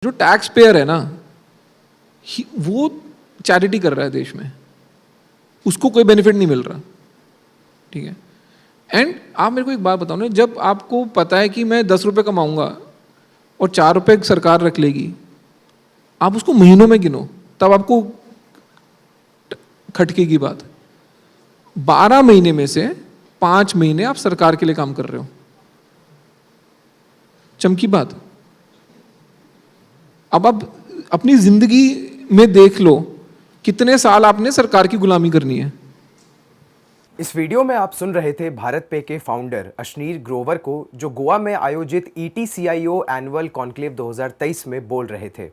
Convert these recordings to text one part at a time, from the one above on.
जो tax payer है ना, वो चैरिटी कर रहा है देश में, उसको कोई बेनिफिट नहीं मिल रहा। ठीक है। एंड आप मेरे को एक बात बताओ ना, जब आपको पता है कि मैं 10 रुपए कमाऊंगा और 4 रुपए सरकार रख लेगी, आप उसको महीनों में गिनो, तब आपको खटके की बात। 12 महीने में से 5 महीने आप सरकार के लिए काम कर रहे हो। चमकी बात। अब आप अपनी जिंदगी में देख लो, कितने साल आपने सरकार की गुलामी करनी है। इस वीडियो में आप सुन रहे थे भारत पे के फाउंडर अशनीर ग्रोवर को, जो गोवा में आयोजित ETCIO एनुअल कॉन्क्लेव 2023 में बोल रहे थे।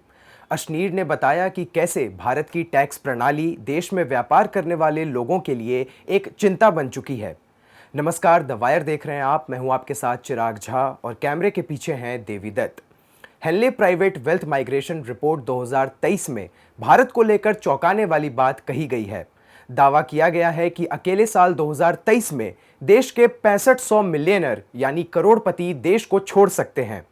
अशनीर ने बताया कि कैसे भारत की टैक्स प्रणाली देश में व्यापार करने वाले लोगों के लिए एक चिंता बन चुकी है। नमस्कार, द वायर देख रहे हैं आप। मैं हूं आपके साथ चिराग झा और कैमरे के पीछे हैं Devi Dutt. Henley private wealth migration report 2023 में भारत को लेकर चौंकाने वाली बात कही गई है। दावा किया गया है कि अकेले साल 2023 में देश के 6500 मिलियनर यानी करोड़पति देश को छोड़ सकते हैं।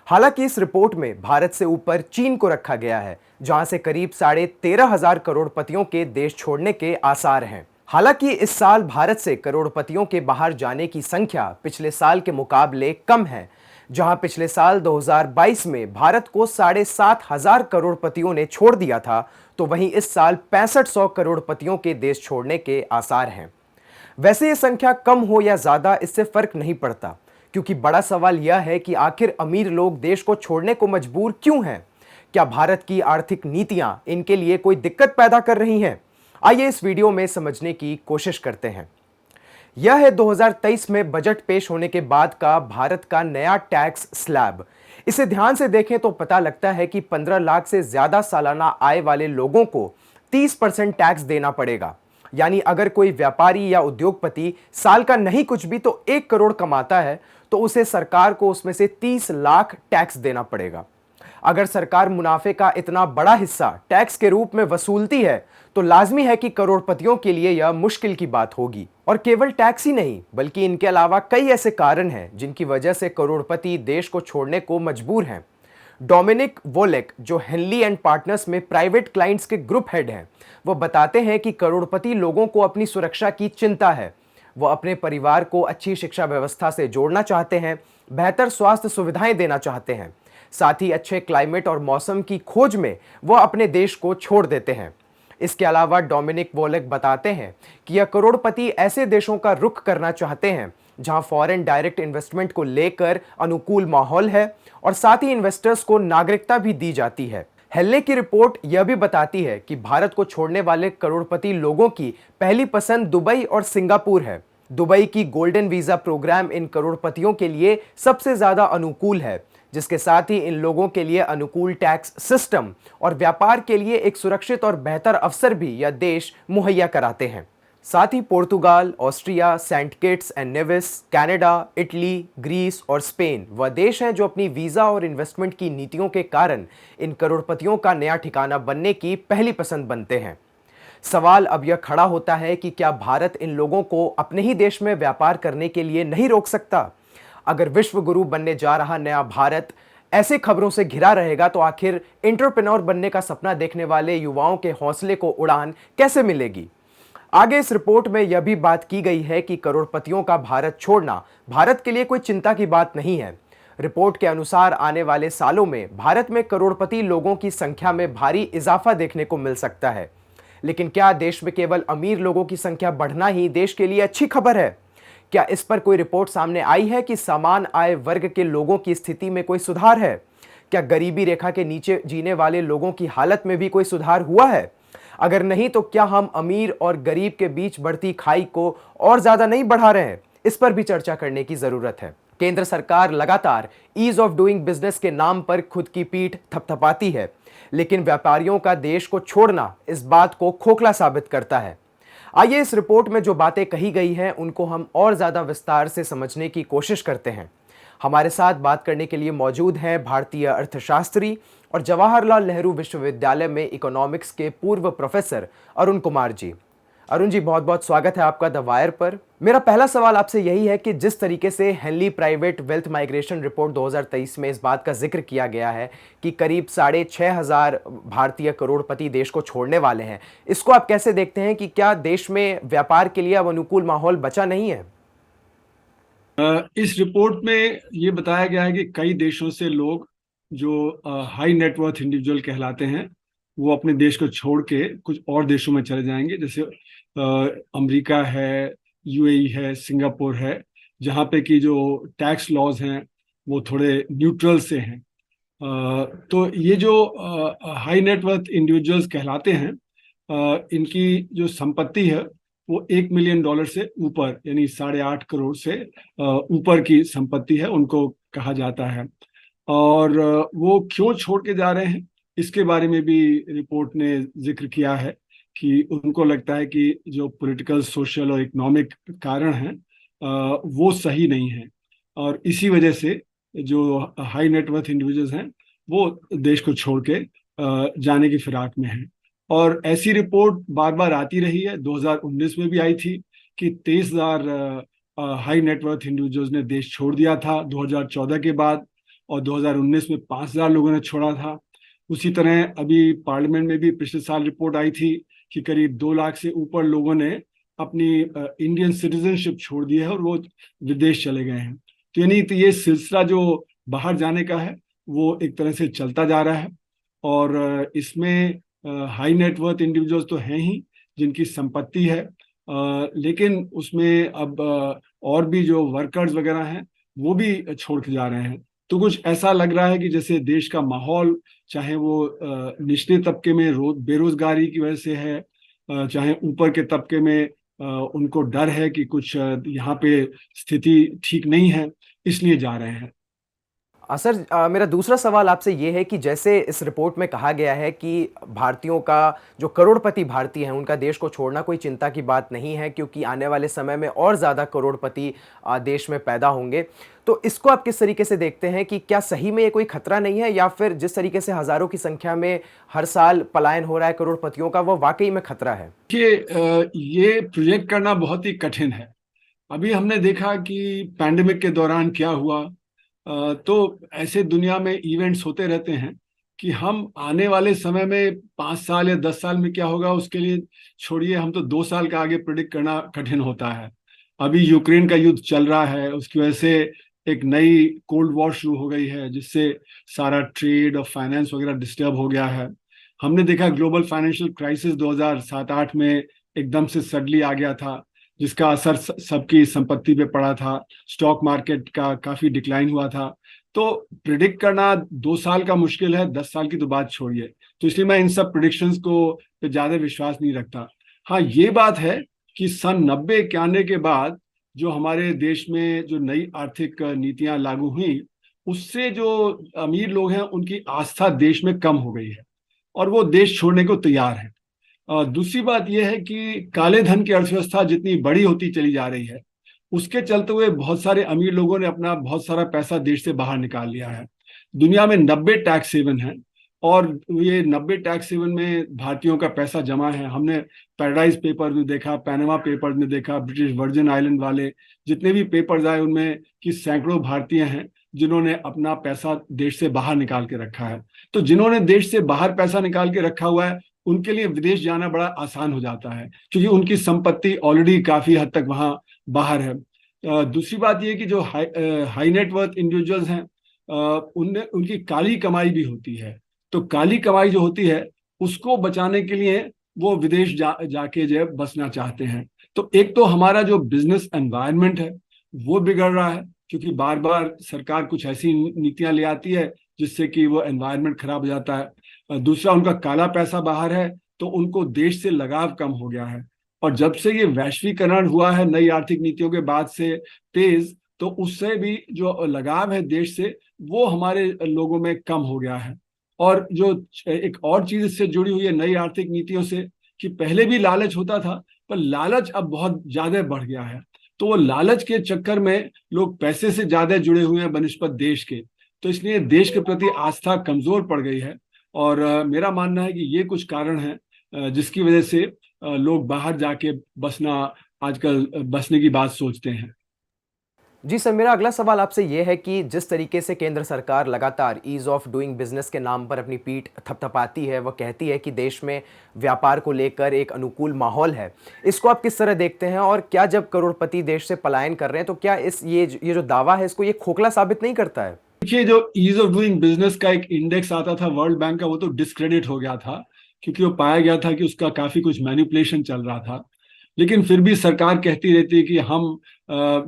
हालांकि इस रिपोर्ट में भारत से ऊपर चीन को रखा गया है, जहां से करीब 13,500 करोड़पतियों के देश छोड़ने के आसार हैं। हालांकि इस साल भारत से करोड़पतियों के बाहर जाने की संख्या पिछले साल के मुकाबले कम है, जहां पिछले साल 2022 में भारत को 7,500 करोड़पतियों ने छोड़ दिया था, तो वहीं इस साल 6500 करोड़पतियों के देश छोड़ने के आसार हैं। वैसे ये संख्या कम हो या ज्यादा, इससे फर्क नहीं पड़ता, क्योंकि बड़ा सवाल यह है कि आखिर अमीर लोग देश को छोड़ने को मजबूर क्यों हैं? क्या भारत की आर्थिक नीतियां इनके लिए कोई दिक्कत पैदा कर रही हैं? आइए इस वीडियो में समझने की कोशिश करते हैं। यह है 2023 में बजट पेश होने के बाद का भारत का नया टैक्स स्लैब। इसे ध्यान से देखें तो पता लगता है कि 15 लाख से ज्यादा सालाना आय वाले लोगों को 30% टैक्स देना पड़ेगा। यानी अगर कोई व्यापारी या उद्योगपति साल का नहीं कुछ भी तो 1 करोड़ कमाता है, तो उसे सरकार को उसमें से 30 लाख टैक्स देना पड़ेगा। अगर सरकार मुनाफे का इतना बड़ा हिस्सा टैक्स के रूप में वसूलती है, तो लाजमी है कि करोड़पतियों के लिए यह मुश्किल की बात होगी। और केवल टैक्स ही नहीं, बल्कि इनके अलावा कई ऐसे कारण हैं जिनकी वजह से करोड़पति देश को छोड़ने को मजबूर हैं। डोमिनिक वोलेक, जो हेनली एंड पार्टनर्स में प्राइवेट क्लाइंट्स के ग्रुप हेड हैं, वो बताते हैं कि करोड़पति लोगों को अपनी सुरक्षा की चिंता है। वो अपने परिवार को अच्छी शिक्षा व्यवस्था से जोड़ना चाहते हैं, बेहतर स्वास्थ्य सुविधाएं देना चाहते हैं, साथ ही अच्छे क्लाइमेट और मौसम की खोज में वो अपने देश को छोड़ देते हैं। इसके अलावा डोमिनिक वोलेक बताते हैं कि यह करोड़पति ऐसे देशों का रुख करना चाहते हैं जहां फॉरेन डायरेक्ट इन्वेस्टमेंट को लेकर अनुकूल माहौल है और साथ ही इन्वेस्टर्स को नागरिकता भी दी जाती है। हेल्ले की रिपोर्ट यह भी बताती है कि भारत को छोड़ने वाले करोड़पति लोगों की पहली पसंद दुबई और सिंगापुर है। दुबई की गोल्डन वीजा प्रोग्राम इन करोड़पतियों के लिए सबसे ज्यादा अनुकूल है, जिसके साथ ही इन लोगों के लिए अनुकूल टैक्स सिस्टम और व्यापार के लिए एक सुरक्षित और बेहतर अवसर भी यह देश मुहैया कराते हैं। साथ ही Portugal, Austria, Saint Kitts and Nevis, Canada, Italy, Greece और स्पेन वह देश हैं जो अपनी वीजा और इन्वेस्टमेंट की नीतियों के कारण इन करोड़पतियों का नया ठिकाना बनने की पहली पसंद बनते हैं। सवाल अब यह खड़ा होता है कि क्या भारत इन लोगों को अपने ही देश में व्यापार करने के लिए नहीं रोक सकता? अगर विश्व गुरु बनने जा रहा नया भारत ऐसे खबरों से घिरा रहेगा, तो आखिर एंटरप्रेन्योर बनने का सपना देखने वाले युवाओं के हौसले को उड़ान कैसे मिलेगी? आगे इस रिपोर्ट में यह भी बात की गई है कि करोड़पतियों का भारत छोड़ना भारत के लिए कोई चिंता की बात नहीं है। रिपोर्ट के अनुसार आने वाले सालों में भारत में करोड़पति लोगों की संख्या में भारी इजाफा देखने को मिल सकता है। लेकिन क्या देश में केवल अमीर लोगों की संख्या बढ़ना ही देश के लिए अच्छी खबर है? क्या इस पर कोई रिपोर्ट सामने आई है कि समान आय वर्ग के लोगों की स्थिति में कोई सुधार है? क्या गरीबी रेखा के नीचे जीने वाले लोगों की हालत में भी कोई सुधार हुआ है? अगर नहीं, तो क्या हम अमीर और गरीब के बीच बढ़ती खाई को और ज्यादा नहीं बढ़ा रहे हैं? इस पर भी चर्चा करने की जरूरत है। केंद्र सरकार लगातार ईज ऑफ डूइंग बिजनेस के नाम पर खुद की पीठ थपथपाती है, लेकिन व्यापारियों का देश को छोड़ना इस बात को खोखला साबित करता है। आइए इस रिपोर्ट में जो बातें कही गई हैं उनको हम और ज्यादा विस्तार से समझने की कोशिश करते हैं। हमारे साथ बात करने के लिए मौजूद हैं भारतीय अर्थशास्त्री और जवाहरलाल नेहरू विश्वविद्यालय में इकोनॉमिक्स के पूर्व प्रोफेसर अरुण कुमार जी। अरुण जी, बहुत बहुत स्वागत है आपका द वायर पर। मेरा पहला सवाल आपसे यही है कि जिस तरीके से Henley private wealth migration report 2023 में इस बात का जिक्र किया गया है कि करीब 6,500 भारतीय करोड़पति देश को छोड़ने वाले हैं, इसको आप कैसे देखते हैं कि क्या देश में व्यापार के लिए अब अनुकूल माहौल बचा नहीं है? इस रिपोर्ट में ये बताया गया है कि कई देशों से लोग जो हाई नेटवर्थ इंडिविजुअल कहलाते हैं वो अपने देश को छोड़ के कुछ और देशों में चले जाएंगे, जैसे अमेरिका है, यूएई है, सिंगापुर है, जहाँ पे कि जो टैक्स लॉज हैं वो थोड़े न्यूट्रल से हैं। तो ये जो हाई नेटवर्थ इंडिविजुअल्स कहलाते हैं, इनकी जो संपत्ति है वो $1 मिलियन से ऊपर, यानी 8.5 करोड़ से ऊपर की संपत्ति है, उनको कहा जाता है। और वो क्यों छोड़ के जा रहे हैं इसके बारे में भी रिपोर्ट ने जिक्र किया है कि उनको लगता है कि जो पॉलिटिकल, सोशल और इकोनॉमिक कारण हैं वो सही नहीं है, और इसी वजह से जो हाई नेटवर्थ इंडिविजुअल्स हैं वो देश को छोड़ के जाने की फिराक में हैं। और ऐसी रिपोर्ट बार बार आती रही है, 2019 में भी आई थी कि 23,000 हाई नेटवर्थ इंडिविजुअल्स ने देश छोड़ दिया था 2014 के बाद, और 2019 में 5,000 लोगों ने छोड़ा था। उसी तरह अभी पार्लियामेंट में भी पिछले साल रिपोर्ट आई थी कि करीब 2 लाख से ऊपर लोगों ने अपनी इंडियन सिटीजनशिप छोड़ दी है और वो विदेश चले गए हैं। तो यानी तो ये सिलसिला जो बाहर जाने का है वो एक तरह से चलता जा रहा है, और इसमें हाई नेटवर्थ इंडिविजुअल्स तो हैं ही जिनकी संपत्ति है, लेकिन उसमें अब और भी जो वर्कर्स वगैरह हैं वो भी छोड़ के जा रहे हैं। तो कुछ ऐसा लग रहा है कि जैसे देश का माहौल, चाहे वो निचले तबके में बेरोजगारी की वजह से है, चाहे ऊपर के तबके में उनको डर है कि कुछ यहाँ पे स्थिति ठीक नहीं है, इसलिए जा रहे हैं। सर, मेरा दूसरा सवाल आपसे ये है कि जैसे इस रिपोर्ट में कहा गया है कि भारतीयों का, जो करोड़पति भारतीय हैं, उनका देश को छोड़ना कोई चिंता की बात नहीं है, क्योंकि आने वाले समय में और ज़्यादा करोड़पति देश में पैदा होंगे। तो इसको आप किस तरीके से देखते हैं कि क्या सही में ये कोई खतरा नहीं है, या फिर जिस तरीके से हज़ारों की संख्या में हर साल पलायन हो रहा है करोड़पतियों का, वो वाकई में खतरा है? कि ये प्रोजेक्ट करना बहुत ही कठिन है। अभी हमने देखा कि पैंडेमिक के दौरान क्या हुआ। तो ऐसे दुनिया में इवेंट्स होते रहते हैं कि हम आने वाले समय में 5 साल या 10 साल में क्या होगा उसके लिए छोड़िए, हम तो 2 साल का आगे प्रिडिक्ट करना कठिन होता है। अभी यूक्रेन का युद्ध चल रहा है, उसकी वजह से एक नई कोल्ड वॉर शुरू हो गई है, जिससे सारा ट्रेड और फाइनेंस वगैरह डिस्टर्ब हो गया है। हमने देखा ग्लोबल फाइनेंशियल क्राइसिस 2007-8 में एकदम से सडनली आ गया था, जिसका असर सबकी संपत्ति पे पड़ा था, स्टॉक मार्केट का काफी डिक्लाइन हुआ था। तो प्रिडिक्ट करना 2 साल का मुश्किल है, 10 साल की तो बात छोड़िए। तो इसलिए मैं इन सब प्रिडिक्शंस को पे ज्यादा विश्वास नहीं रखता। हाँ, ये बात है कि सन 90-91 के बाद जो हमारे देश में जो नई आर्थिक नीतियां लागू हुई, उससे जो अमीर लोग हैं उनकी आस्था देश में कम हो गई है और वो देश छोड़ने को तैयार है। दूसरी बात यह है कि काले धन की अर्थव्यवस्था जितनी बड़ी होती चली जा रही है, उसके चलते हुए बहुत सारे अमीर लोगों ने अपना बहुत सारा पैसा देश से बाहर निकाल लिया है। दुनिया में 90 टैक्स हेवन है, और ये 90 टैक्स हेवन में भारतीयों का पैसा जमा है। हमने पैराडाइज पेपर में देखा, पैनामा पेपर में देखा, ब्रिटिश वर्जिन आइलैंड वाले जितने भी पेपर्स आए उनमें कि सैकड़ों भारतीय हैं जिन्होंने अपना पैसा देश से बाहर निकाल के रखा है। तो जिन्होंने देश से बाहर पैसा निकाल के रखा हुआ है उनके लिए विदेश जाना बड़ा आसान हो जाता है, क्योंकि उनकी संपत्ति ऑलरेडी काफी हद तक वहां बाहर है। दूसरी बात यह कि जो हाई नेटवर्थ इंडिविजुअल्स हैं, उनकी काली कमाई भी होती है। तो काली कमाई जो होती है उसको बचाने के लिए वो विदेश जाके जो है बसना चाहते हैं। तो एक तो हमारा जो बिजनेस एनवायरनमेंट है वो बिगड़ रहा है, क्योंकि बार बार सरकार कुछ ऐसी नीतियां ले आती है जिससे कि वो एनवायरनमेंट खराब हो जाता है। दूसरा, उनका काला पैसा बाहर है, तो उनको देश से लगाव कम हो गया है। और जब से ये वैश्वीकरण हुआ है नई आर्थिक नीतियों के बाद से तेज, तो उससे भी जो लगाव है देश से वो हमारे लोगों में कम हो गया है। और जो एक और चीज इससे जुड़ी हुई है नई आर्थिक नीतियों से, कि पहले भी लालच होता था, पर लालच अब बहुत ज्यादा बढ़ गया है। तो वो लालच के चक्कर में लोग पैसे से ज्यादा जुड़े हुए हैं बनिस्बत देश के, तो इसलिए देश के प्रति आस्था कमजोर पड़ गई है। और मेरा मानना है कि ये कुछ कारण है जिसकी वजह से लोग बाहर जाके बसना आजकल बसने की बात सोचते हैं। जी सर, मेरा अगला सवाल आपसे ये है कि जिस तरीके से केंद्र सरकार लगातार ईज़ ऑफ डूइंग बिजनेस के नाम पर अपनी पीठ थपथपाती है, वह कहती है कि देश में व्यापार को लेकर एक अनुकूल माहौल है। इसको आप किस तरह देखते हैं, और क्या जब करोड़पति देश से पलायन कर रहे हैं तो क्या ये जो दावा है इसको ये खोखला साबित नहीं करता है? देखिए, जो ईज ऑफ डूइंग बिजनेस का एक इंडेक्स आता था वर्ल्ड बैंक का, वो तो डिस्क्रेडिट हो गया था, क्योंकि वो पाया गया था कि उसका काफी कुछ मैनिपुलेशन चल रहा था। लेकिन फिर भी सरकार कहती रहती है कि हम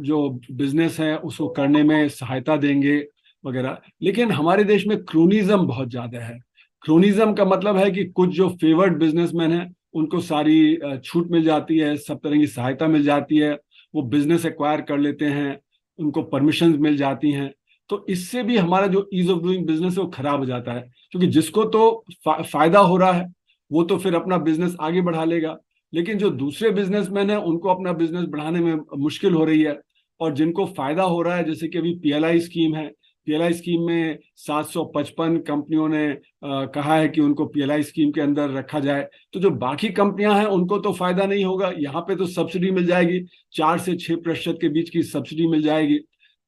जो बिजनेस है उसको करने में सहायता देंगे वगैरह। लेकिन हमारे देश में क्रोनिज्म बहुत ज्यादा है। क्रोनिज्म का मतलब है कि कुछ जो फेवर्ड बिजनेसमैन हैं उनको सारी छूट मिल जाती है, सब तरह की सहायता मिल जाती है, वो बिजनेस एक्वायर कर लेते हैं, उनको परमिशन मिल जाती हैं। तो इससे भी हमारा जो ईज ऑफ डूइंग बिजनेस है वो खराब हो जाता है, क्योंकि जिसको तो फायदा हो रहा है वो तो फिर अपना बिजनेस आगे बढ़ा लेगा, लेकिन जो दूसरे बिजनेसमैन हैं उनको अपना बिजनेस बढ़ाने में मुश्किल हो रही है। और जिनको फायदा हो रहा है, जैसे कि अभी पीएलआई स्कीम है, पीएलआई स्कीम में 755 कंपनियों ने कहा है कि उनको पीएलआई स्कीम के अंदर रखा जाए। तो जो बाकी कंपनियां हैं उनको तो फायदा नहीं होगा, यहाँ पे तो सब्सिडी मिल जाएगी, 4 से 6% के बीच की सब्सिडी मिल जाएगी।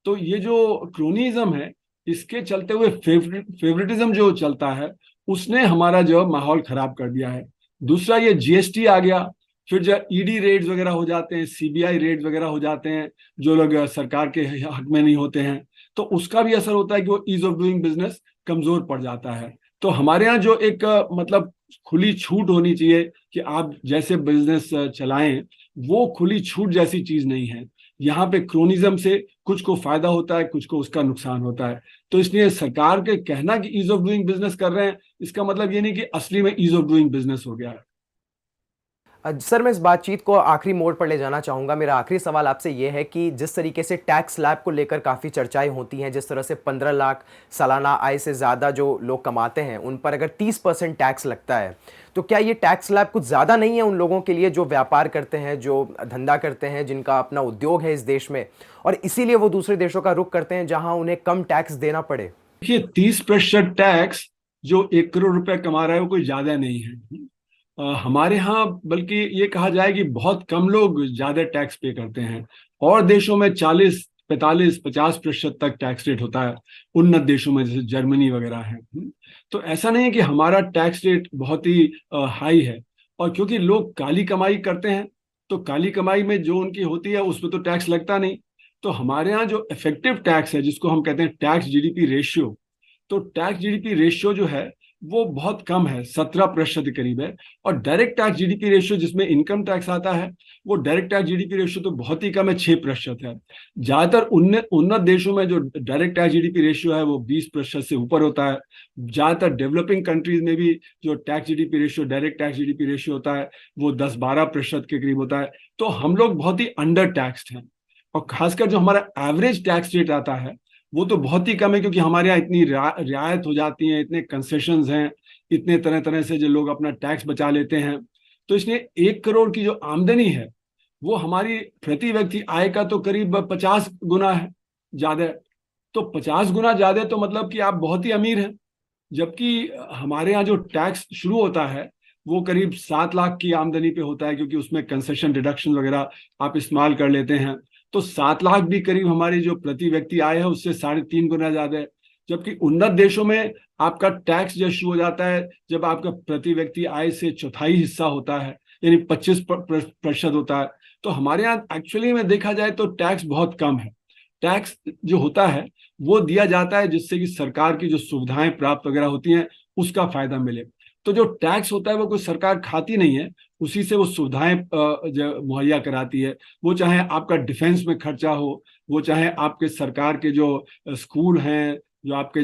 तो ये जो क्रोनिज्म है, इसके चलते हुए फेवरेटिज्म जो चलता है, उसने हमारा जो माहौल खराब कर दिया है। दूसरा, ये जीएसटी आ गया, फिर जो ईडी रेड्स वगैरह हो जाते हैं, सीबीआई रेड्स वगैरह हो जाते हैं, जो लोग सरकार के हक में नहीं होते हैं, तो उसका भी असर होता है कि वो ईज ऑफ डूइंग बिजनेस कमजोर पड़ जाता है। तो हमारे यहाँ जो एक मतलब खुली छूट होनी चाहिए कि आप जैसे बिजनेस चलाएं, वो खुली छूट जैसी चीज नहीं है। यहाँ पे क्रोनिज्म से कुछ को फायदा होता है, कुछ को उसका नुकसान होता है। तो इसलिए सरकार के कहना कि ईज ऑफ डूइंग बिजनेस कर रहे हैं, इसका मतलब ये नहीं कि असली में ईज ऑफ डूइंग बिजनेस हो गया है। सर, मैं इस बातचीत को आखिरी मोड़ पर ले जाना चाहूँगा। मेरा आखिरी सवाल आपसे ये है कि जिस तरीके से टैक्स स्लैब को लेकर काफ़ी चर्चाएं होती हैं, जिस तरह से 15 लाख सालाना आय से ज़्यादा जो लोग कमाते हैं उन पर अगर 30% टैक्स लगता है, तो क्या ये टैक्स स्लैब कुछ ज़्यादा नहीं है उन लोगों के लिए जो व्यापार करते हैं, जो धंधा करते हैं, जिनका अपना उद्योग है इस देश में, और इसीलिए वो दूसरे देशों का रुख करते हैं जहाँ उन्हें कम टैक्स देना पड़े? देखिए, 30% टैक्स जो 1 करोड़ रुपए कमा रहा है वो कोई ज्यादा नहीं है। हमारे यहाँ बल्कि ये कहा जाए कि बहुत कम लोग ज्यादा टैक्स पे करते हैं, और देशों में 40, 45, 50% तक टैक्स रेट होता है, उन्नत देशों में जैसे जर्मनी वगैरह है। तो ऐसा नहीं है कि हमारा टैक्स रेट बहुत ही हाई है। और क्योंकि लोग काली कमाई करते हैं, तो काली कमाई में जो उनकी होती है उसमें तो टैक्स लगता नहीं। तो हमारे यहाँ जो इफेक्टिव टैक्स है, जिसको हम कहते हैं टैक्स जीडीपी रेशियो, तो टैक्स जीडीपी रेशियो जो है वो बहुत कम है, 17% के करीब है। और डायरेक्ट टैक्स जीडीपी रेशियो, जिसमें इनकम टैक्स आता है, वो डायरेक्ट टैक्स जीडीपी रेशियो तो बहुत ही कम है, 6% है। ज्यादातर उन्नत देशों में जो डायरेक्ट टैक्स जीडीपी रेशियो है वो 20% से ऊपर होता है। ज्यादातर डेवलपिंग कंट्रीज में भी जो tax GDP ratio, direct tax GDP ratio होता है, वो 10-12% के करीब होता है। तो हम लोग बहुत ही अंडर टैक्सड हैं। और खासकर जो हमारा एवरेज टैक्स रेट आता है वो तो बहुत ही कम है, क्योंकि हमारे यहाँ इतनी रियायत हो जाती है, इतने कंसेशंस हैं, इतने तरह तरह से जो लोग अपना टैक्स बचा लेते हैं। तो इसलिए 1 करोड़ की जो आमदनी है वो हमारी प्रति व्यक्ति आय का तो करीब 50 गुना है ज्यादा। तो 50 गुना ज्यादा तो मतलब कि आप बहुत ही अमीर हैं। जबकि हमारे यहाँ जो टैक्स शुरू होता है वो करीब 7 लाख की आमदनी पे होता है, क्योंकि उसमें कंसेशन डिडक्शन वगैरह आप इस्तेमाल कर लेते हैं। तो 7 लाख भी करीब हमारी जो प्रति व्यक्ति आय है उससे 3.5 गुना ज्यादा है। जबकि उन्नत देशों में आपका टैक्स जब शुरू हो जाता है जब आपका प्रति व्यक्ति आय से चौथाई हिस्सा होता है, यानी 25% होता है। तो हमारे यहाँ एक्चुअली में देखा जाए तो टैक्स बहुत कम है। टैक्स जो होता है वो दिया जाता है जिससे कि सरकार की जो सुविधाएं प्राप्त वगैरह होती हैं उसका फायदा मिले। तो जो टैक्स होता है वो कोई सरकार खाती नहीं है, उसी से वो सुविधाएं मुहैया कराती है। वो चाहे आपका डिफेंस में खर्चा हो, वो चाहे आपके सरकार के जो स्कूल हैं, जो आपके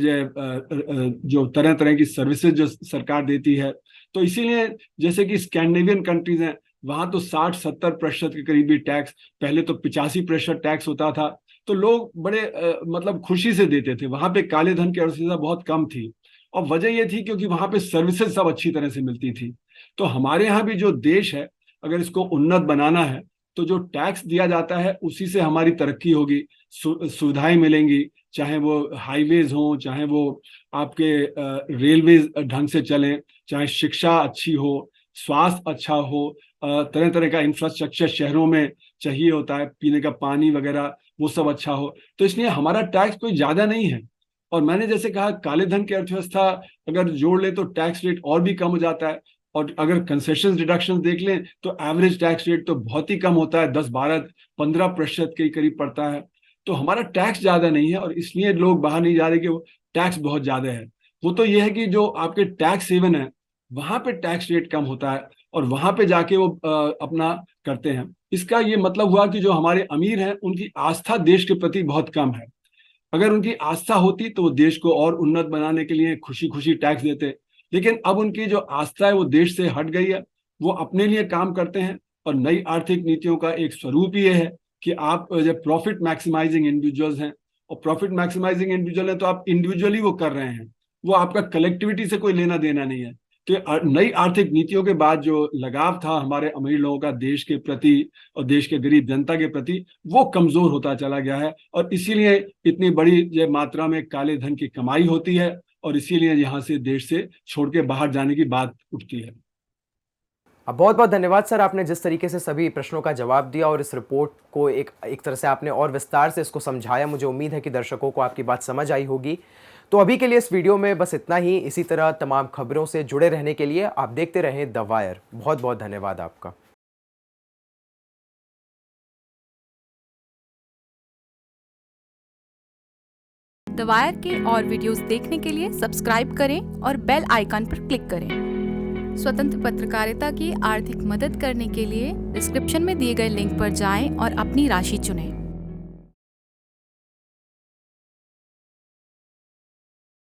जो तरह तरह की सर्विसेज जो सरकार देती है। तो इसीलिए जैसे कि स्कैंडिनेवियन कंट्रीज हैं, वहां तो 60-70% के करीब भी टैक्स, पहले तो 85% टैक्स होता था। तो लोग बड़े मतलब खुशी से देते थे, वहां पे काले धन की अर्थव्यवस्था बहुत कम थी। और वजह यह थी क्योंकि वहां पे सर्विसेज सब अच्छी तरह से मिलती थी। तो हमारे यहाँ भी जो देश है, अगर इसको उन्नत बनाना है तो जो टैक्स दिया जाता है उसी से हमारी तरक्की होगी, सुविधाएं मिलेंगी, चाहे वो हाईवेज हो, चाहे वो आपके रेलवे ढंग से चलें, चाहे शिक्षा अच्छी हो, स्वास्थ्य अच्छा हो, तरह तरह का इंफ्रास्ट्रक्चर शहरों में चाहिए होता है, पीने का पानी वगैरह वो सब अच्छा हो, तो इसलिए हमारा टैक्स कोई ज्यादा नहीं है। और मैंने जैसे कहा, काले धन की अर्थव्यवस्था अगर जोड़ ले तो टैक्स रेट और भी कम हो जाता है। और अगर कंसेशन डिडक्शन देख लें तो एवरेज टैक्स रेट तो बहुत ही कम होता है, 10-12-15% के करीब पड़ता है। तो हमारा टैक्स ज्यादा नहीं है और इसलिए लोग बाहर नहीं जा रहे कि वो टैक्स बहुत ज्यादा है। वो तो ये है कि जो आपके टैक्स हेवन है वहां पे टैक्स रेट कम होता है और वहां पे जाके वो अपना करते हैं। इसका ये मतलब हुआ कि जो हमारे अमीर हैं उनकी आस्था देश के प्रति बहुत कम है। अगर उनकी आस्था होती तो वो देश को और उन्नत बनाने के लिए खुशी खुशी टैक्स देते, लेकिन अब उनकी जो आस्था है वो देश से हट गई है। वो अपने लिए काम करते हैं और नई आर्थिक नीतियों का एक स्वरूप ये है कि आप जब प्रॉफिट मैक्सिमाइजिंग इंडिविजुअल्स हैं, और प्रॉफिट मैक्सिमाइजिंग इंडिविजुअल है तो आप इंडिविजुअली वो कर रहे हैं, वो आपका कलेक्टिविटी से कोई लेना देना नहीं है। तो नई आर्थिक नीतियों के बाद जो लगाव था हमारे अमीर लोगों का देश के प्रति और देश के गरीब जनता के प्रति, वो कमजोर होता चला गया है। और इसीलिए इतनी बड़ी मात्रा में काले धन की कमाई होती है और इसीलिए यहाँ से देश से छोड़ के बाहर जाने की बात उठती है। बहुत बहुत धन्यवाद सर, आपने जिस तरीके से सभी प्रश्नों का जवाब दिया और इस रिपोर्ट को एक तरह से आपने और विस्तार से इसको समझाया। मुझे उम्मीद है कि दर्शकों को आपकी बात समझ आई होगी। तो अभी के लिए इस वीडियो में बस इतना ही। इसी तरह तमाम खबरों से जुड़े रहने के लिए आप देखते रहें द वायर। बहुत बहुत धन्यवाद आपका। द वायर के और वीडियोस देखने के लिए सब्सक्राइब करें और बेल आइकन पर क्लिक करें। स्वतंत्र पत्रकारिता की आर्थिक मदद करने के लिए डिस्क्रिप्शन में दिए गए लिंक पर जाएं और अपनी राशि चुनें।